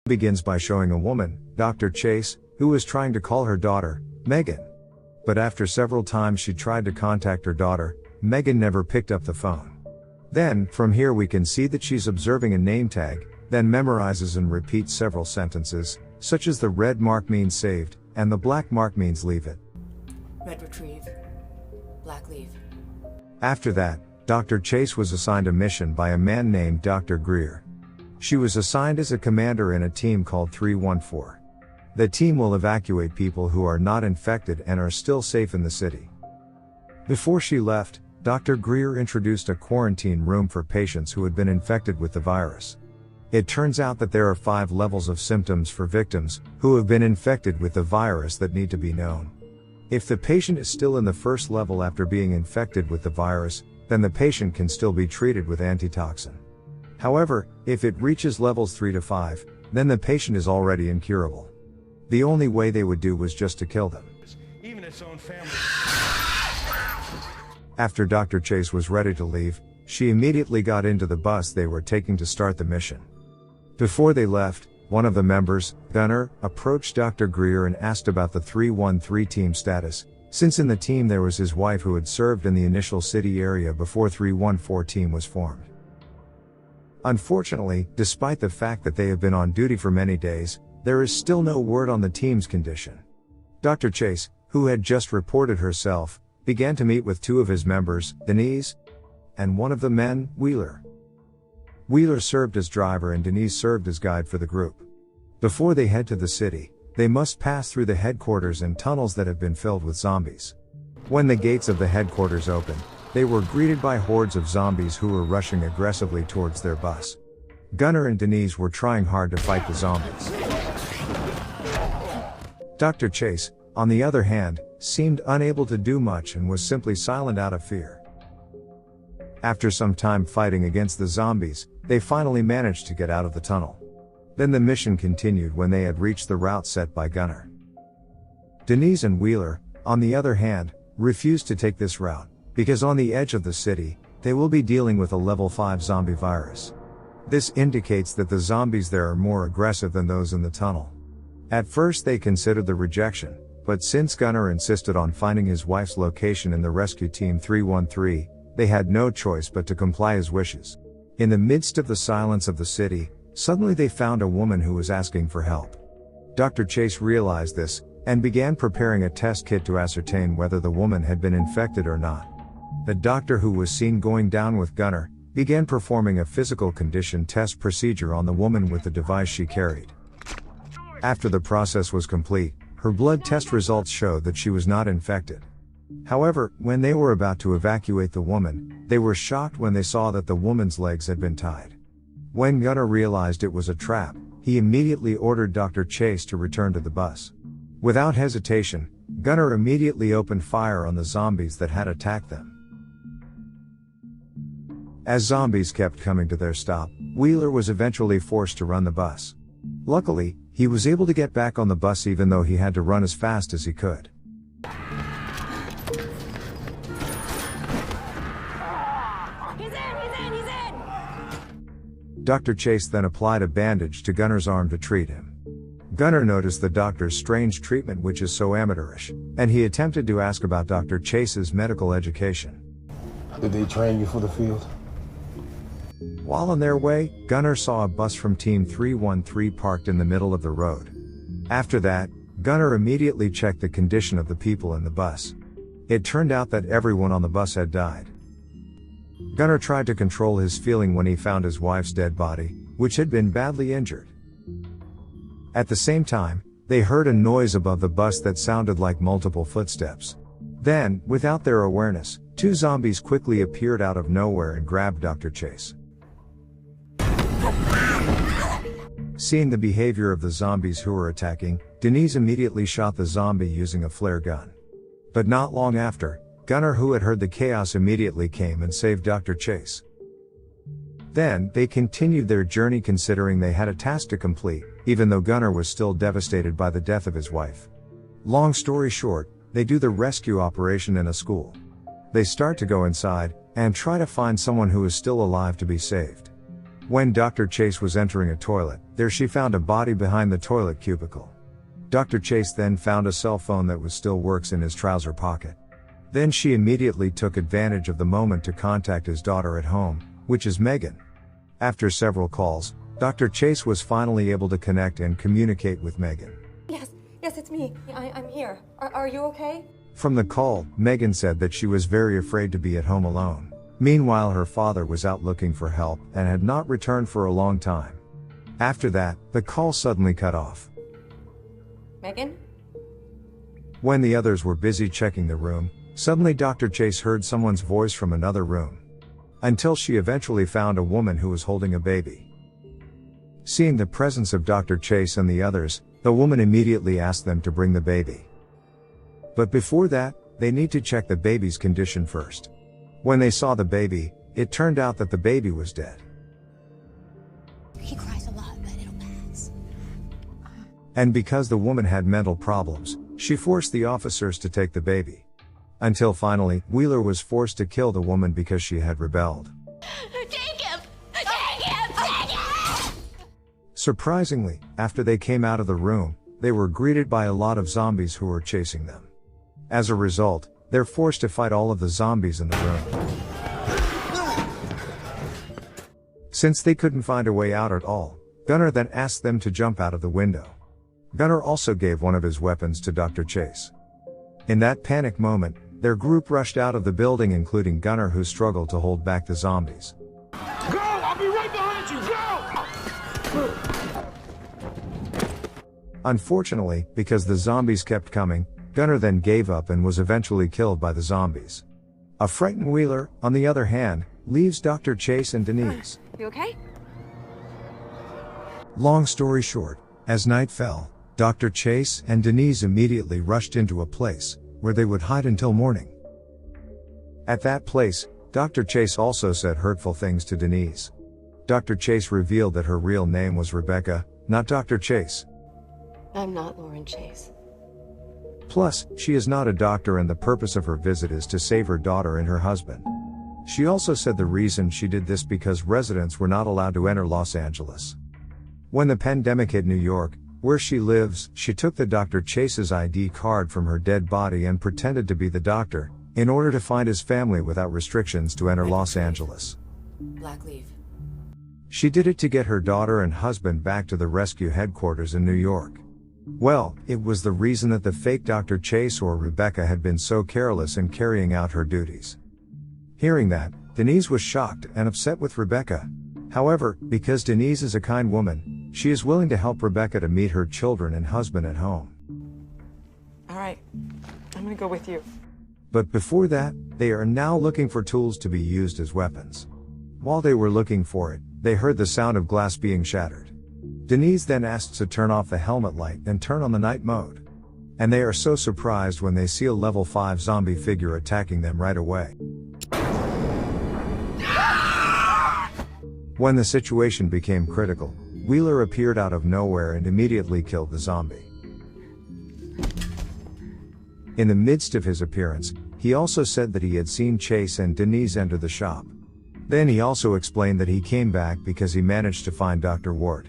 Begins by showing a woman, Dr. Chase, who was trying to call her daughter, Megan. But after several times she tried to contact her daughter, Megan never picked up the phone. Then, from here we can see that she's observing a name tag, then memorizes and repeats several sentences, such as the red mark means saved, and the black mark means leave it. Red retrieve. Black leave. After that, Dr. Chase was assigned a mission by a man named Dr. Greer. She was assigned as a commander in a team called 314. The team will evacuate people who are not infected and are still safe in the city. Before she left, Dr. Greer introduced a quarantine room for patients who had been infected with the virus. It turns out that there are 5 levels of symptoms for victims who have been infected with the virus that need to be known. If the patient is still in the first level after being infected with the virus, then the patient can still be treated with antitoxin. However, if it reaches levels 3 to 5, then the patient is already incurable. The only way they would do was just to kill them. Even its own family. After Dr. Chase was ready to leave, she immediately got into the bus they were taking to start the mission. Before they left, one of the members, Gunnar, approached Dr. Greer and asked about the 313 team status, since in the team there was his wife who had served in the initial city area before 314 team was formed. Unfortunately, despite the fact that they have been on duty for many days, there is still no word on the team's condition. Dr. Chase, who had just reported herself, began to meet with 2 of his members, Denise, and one of the men, Wheeler. Wheeler served as driver and Denise served as guide for the group. Before they head to the city, they must pass through the headquarters and tunnels that have been filled with zombies. When the gates of the headquarters opened, they were greeted by hordes of zombies who were rushing aggressively towards their bus. Gunnar and Denise were trying hard to fight the zombies. Dr. Chase, on the other hand, seemed unable to do much and was simply silent out of fear. After some time fighting against the zombies, they finally managed to get out of the tunnel. Then the mission continued when they had reached the route set by Gunnar. Denise and Wheeler, on the other hand, refused to take this route, because on the edge of the city, they will be dealing with a level 5 zombie virus. This indicates that the zombies there are more aggressive than those in the tunnel. At first they considered the rejection, but since Gunnar insisted on finding his wife's location in the rescue team 313, they had no choice but to comply his wishes. In the midst of the silence of the city, suddenly they found a woman who was asking for help. Dr. Chase realized this, and began preparing a test kit to ascertain whether the woman had been infected or not. The doctor who was seen going down with Gunnar, began performing a physical condition test procedure on the woman with the device she carried. After the process was complete, her blood test results showed that she was not infected. However, when they were about to evacuate the woman, they were shocked when they saw that the woman's legs had been tied. When Gunnar realized it was a trap, he immediately ordered Dr. Chase to return to the bus. Without hesitation, Gunnar immediately opened fire on the zombies that had attacked them. As zombies kept coming to their stop, Wheeler was eventually forced to run the bus. Luckily, he was able to get back on the bus even though he had to run as fast as he could. He's in! Dr. Chase then applied a bandage to Gunnar's arm to treat him. Gunnar noticed the doctor's strange treatment, which is so amateurish, and he attempted to ask about Dr. Chase's medical education. Did they train you for the field? While on their way, Gunnar saw a bus from Team 313 parked in the middle of the road. After that, Gunnar immediately checked the condition of the people in the bus. It turned out that everyone on the bus had died. Gunnar tried to control his feeling when he found his wife's dead body, which had been badly injured. At the same time, they heard a noise above the bus that sounded like multiple footsteps. Then, without their awareness, 2 zombies quickly appeared out of nowhere and grabbed Dr. Chase. Seeing the behavior of the zombies who were attacking, Denise immediately shot the zombie using a flare gun. But not long after, Gunnar, who had heard the chaos, immediately came and saved Dr. Chase. Then, they continued their journey considering they had a task to complete, even though Gunnar was still devastated by the death of his wife. Long story short, they do the rescue operation in a school. They start to go inside, and try to find someone who is still alive to be saved. When Dr. Chase was entering a toilet, there she found a body behind the toilet cubicle. Dr. Chase then found a cell phone that still works in his trouser pocket. Then she immediately took advantage of the moment to contact his daughter at home, which is Megan. After several calls, Dr. Chase was finally able to connect and communicate with Megan. Yes, it's me. I'm here. Are you okay? From the call, Megan said that she was very afraid to be at home alone. Meanwhile, her father was out looking for help and had not returned for a long time. After that, the call suddenly cut off. Megan? When the others were busy checking the room, suddenly Dr. Chase heard someone's voice from another room. Until she eventually found a woman who was holding a baby. Seeing the presence of Dr. Chase and the others, the woman immediately asked them to bring the baby. But before that, they need to check the baby's condition first. When they saw the baby, it turned out that the baby was dead. He cries a lot, but it'll pass. And because the woman had mental problems, she forced the officers to take the baby. Until finally, Wheeler was forced to kill the woman because she had rebelled. Take him! Take him! Take him! Surprisingly, after they came out of the room, they were greeted by a lot of zombies who were chasing them. As a result, they're forced to fight all of the zombies in the room. Since they couldn't find a way out at all, Gunnar then asked them to jump out of the window. Gunnar also gave one of his weapons to Dr. Chase. In that panic moment, their group rushed out of the building, including Gunnar, who struggled to hold back the zombies. Go! I'll be right behind you! Go! Unfortunately, because the zombies kept coming, Gunnar then gave up and was eventually killed by the zombies. A frightened Wheeler, on the other hand, leaves Dr. Chase and Denise. You okay? Long story short, as night fell, Dr. Chase and Denise immediately rushed into a place where they would hide until morning. At that place, Dr. Chase also said hurtful things to Denise. Dr. Chase revealed that her real name was Rebecca, not Dr. Chase. I'm not Lauren Chase. Plus, she is not a doctor and the purpose of her visit is to save her daughter and her husband. She also said the reason she did this because residents were not allowed to enter Los Angeles. When the pandemic hit New York, where she lives, she took the Dr. Chase's ID card from her dead body and pretended to be the doctor, in order to find his family without restrictions to enter Los Angeles. Black leave. She did it to get her daughter and husband back to the rescue headquarters in New York. Well, it was the reason that the fake Dr. Chase or Rebecca had been so careless in carrying out her duties. Hearing that, Denise was shocked and upset with Rebecca. However, because Denise is a kind woman, she is willing to help Rebecca to meet her children and husband at home. All right, I'm gonna go with you. But before that, they are now looking for tools to be used as weapons. While they were looking for it, they heard the sound of glass being shattered. Denise then asks to turn off the helmet light and turn on the night mode. And they are so surprised when they see a level 5 zombie figure attacking them right away. When the situation became critical, Wheeler appeared out of nowhere and immediately killed the zombie. In the midst of his appearance, he also said that he had seen Chase and Denise enter the shop. Then he also explained that he came back because he managed to find Dr. Ward.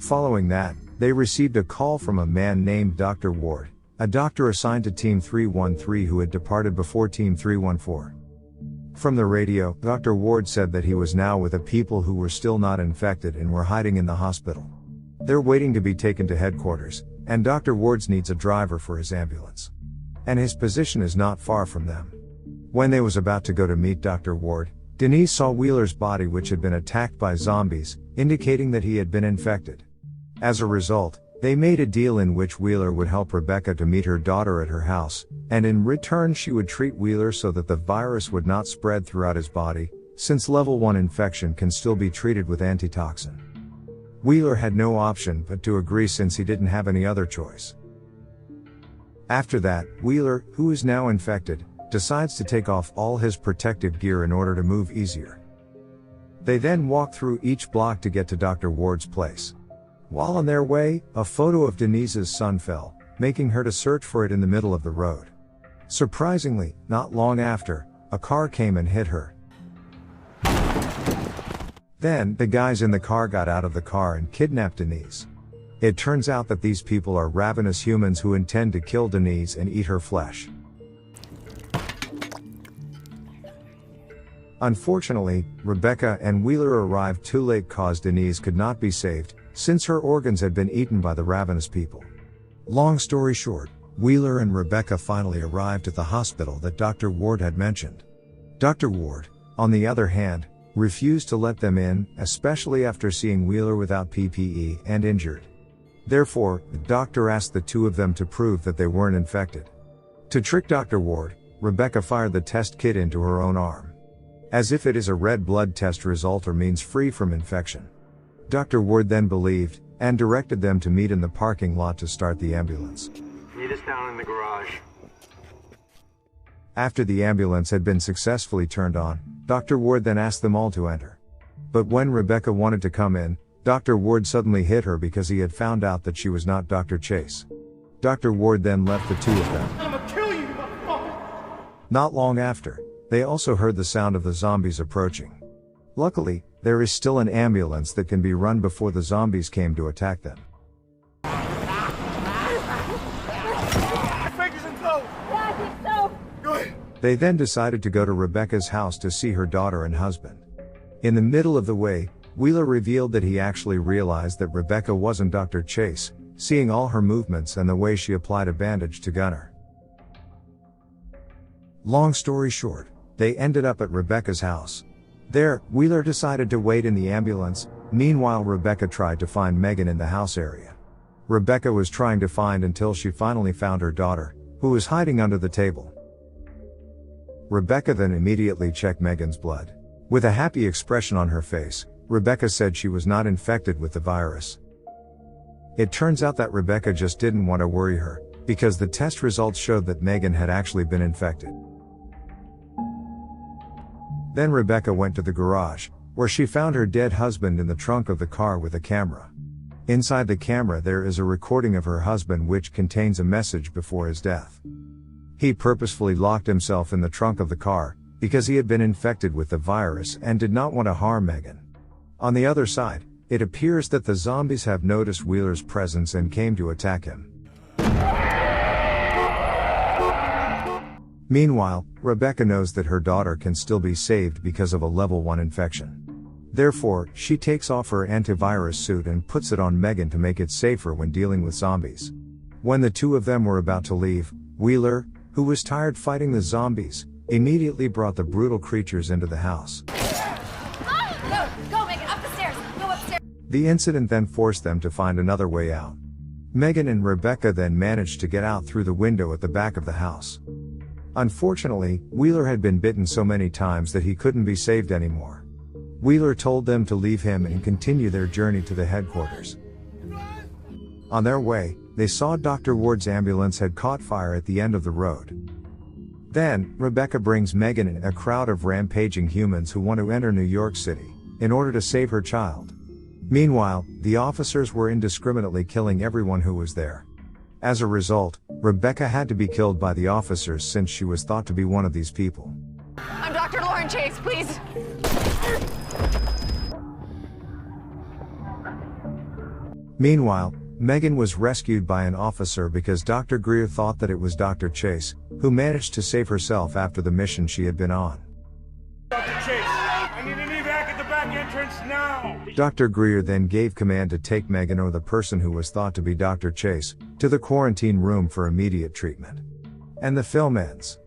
Following that, they received a call from a man named Dr. Ward, a doctor assigned to Team 313 who had departed before Team 314. From the radio, Dr. Ward said that he was now with the people who were still not infected and were hiding in the hospital. They're waiting to be taken to headquarters, and Dr. Ward needs a driver for his ambulance. And his position is not far from them. When they was about to go to meet Dr. Ward, Denise saw Wheeler's body, which had been attacked by zombies, indicating that he had been infected. As a result, they made a deal in which Wheeler would help Rebecca to meet her daughter at her house, and in return she would treat Wheeler so that the virus would not spread throughout his body, since level 1 infection can still be treated with antitoxin. Wheeler had no option but to agree since he didn't have any other choice. After that, Wheeler, who is now infected, decides to take off all his protective gear in order to move easier. They then walk through each block to get to Dr. Ward's place. While on their way, a photo of Denise's son fell, making her to search for it in the middle of the road. Surprisingly, not long after, a car came and hit her. Then, the guys in the car got out of the car and kidnapped Denise. It turns out that these people are ravenous humans who intend to kill Denise and eat her flesh. Unfortunately, Rebecca and Wheeler arrived too late cause Denise could not be saved, since her organs had been eaten by the ravenous people. Long story short, Wheeler and Rebecca finally arrived at the hospital that Dr. Ward had mentioned. Dr. Ward, on the other hand, refused to let them in, especially after seeing Wheeler without PPE and injured. Therefore, the doctor asked the two of them to prove that they weren't infected. To trick Dr. Ward, Rebecca fired the test kit into her own arm, as if it is a red blood test result or means free from infection. Dr. Ward then believed, and directed them to meet in the parking lot to start the ambulance. Meet us down in the garage. After the ambulance had been successfully turned on, Dr. Ward then asked them all to enter. But when Rebecca wanted to come in, Dr. Ward suddenly hit her because he had found out that she was not Dr. Chase. Dr. Ward then left the two of them. I'm gonna kill you, motherfucker! Not long after, they also heard the sound of the zombies approaching. Luckily, there is still an ambulance that can be run before the zombies came to attack them. Fingers and toes! Yeah, I think so. Go ahead. They then decided to go to Rebecca's house to see her daughter and husband. In the middle of the way, Wheeler revealed that he actually realized that Rebecca wasn't Dr. Chase, seeing all her movements and the way she applied a bandage to Gunner. Long story short, they ended up at Rebecca's house. There, Wheeler decided to wait in the ambulance. Meanwhile, Rebecca tried to find Megan in the house area. Rebecca was trying to find until she finally found her daughter, who was hiding under the table. Rebecca then immediately checked Megan's blood. With a happy expression on her face, Rebecca said she was not infected with the virus. It turns out that Rebecca just didn't want to worry her, because the test results showed that Megan had actually been infected. Then Rebecca went to the garage, where she found her dead husband in the trunk of the car with a camera. Inside the camera there is a recording of her husband which contains a message before his death. He purposefully locked himself in the trunk of the car, because he had been infected with the virus and did not want to harm Megan. On the other side, it appears that the zombies have noticed Wheeler's presence and came to attack him. Meanwhile, Rebecca knows that her daughter can still be saved because of a level 1 infection. Therefore, she takes off her antivirus suit and puts it on Megan to make it safer when dealing with zombies. When the two of them were about to leave, Wheeler, who was tired fighting the zombies, immediately brought the brutal creatures into the house. Go, Megan, up the stairs. Go upstairs. The incident then forced them to find another way out. Megan and Rebecca then managed to get out through the window at the back of the house. Unfortunately, Wheeler had been bitten so many times that he couldn't be saved anymore. Wheeler told them to leave him and continue their journey to the headquarters. On their way, they saw Dr. Ward's ambulance had caught fire at the end of the road. Then, Rebecca brings Megan in a crowd of rampaging humans who want to enter New York City, in order to save her child. Meanwhile, the officers were indiscriminately killing everyone who was there. As a result, Rebecca had to be killed by the officers since she was thought to be one of these people. I'm Dr. Lauren Chase, please. Meanwhile, Megan was rescued by an officer because Dr. Greer thought that it was Dr. Chase, who managed to save herself after the mission she had been on. Dr. Chase, I need an evac at the back entrance now! Dr. Greer then gave command to take Megan or the person who was thought to be Dr. Chase, to the quarantine room for immediate treatment. And the film ends.